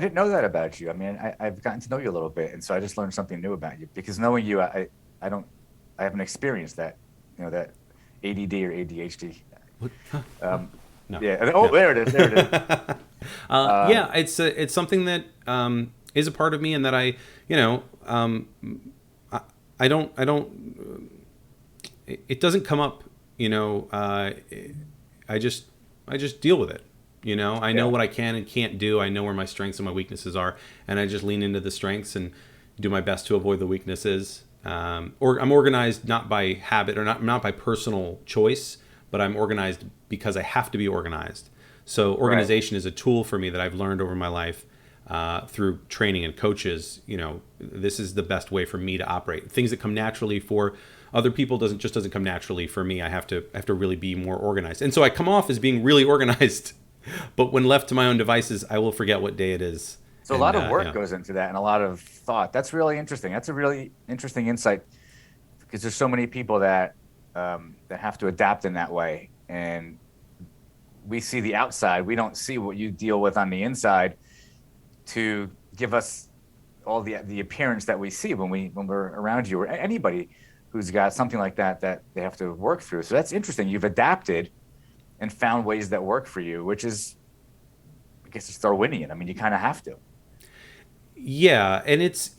I didn't know that about you. I mean, I've gotten to know you a little bit, and so I just learned something new about you because knowing you, I don't, I haven't experienced that, that ADD or ADHD. What? Huh? Huh? Um, No, yeah. Oh, no. there it is. There it is. Uh, Yeah, it's something that is a part of me, and that I, you know, I, I don't. It doesn't come up, you know. I just I just deal with it. I know yeah. what I can and can't do. I know where my strengths and my weaknesses are, and I just lean into the strengths and do my best to avoid the weaknesses. Or I'm organized not by habit or not by personal choice, but I'm organized because I have to be organized. So Right. organization is a tool for me that I've learned over my life through training and coaches. This is the best way for me to operate. Things that come naturally for other people doesn't come naturally for me. I have to really be more organized, and so I come off as being really organized. But when left to my own devices, I will forget what day it is. So a And lot of work yeah, goes into that, and a lot of thought. That's really interesting. That's a really interesting insight because there's so many people that have to adapt in that way, and we see the outside. We don't see what you deal with on the inside to give us all the appearance that we see when we're around you or anybody who's got something like that they have to work through. So that's interesting. You've adapted and found ways that work for you, which is, I guess, it's Darwinian. I mean, you kind of have to. yeah, and it's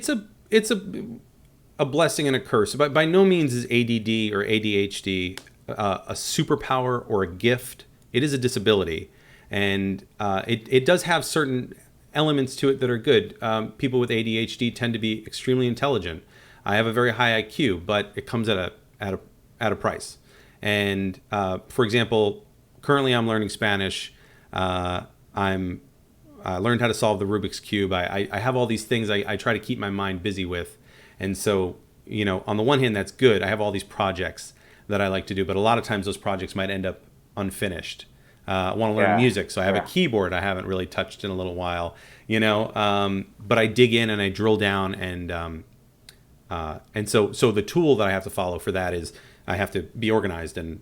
a blessing and a curse. But by no means is ADD or ADHD a superpower or a gift. It is a disability, and it does have certain elements to it that are good. People with ADHD tend to be extremely intelligent. I have a very high IQ, but it comes at a price. And for example, currently I'm learning Spanish. I'm I learned how to solve the Rubik's Cube. I have all these things I try to keep my mind busy with. And so, on the one hand, that's good. I have all these projects that I like to do, but a lot of times those projects might end up unfinished. I want to learn Yeah, music, so I have a yeah. keyboard I haven't really touched in a little while, but I dig in and I drill down, and so the tool that I have to follow for that is I have to be organized, and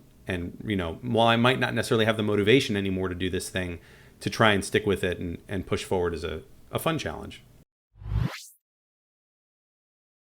while I might not necessarily have the motivation anymore to do this thing, to try and stick with it and push forward is a fun challenge.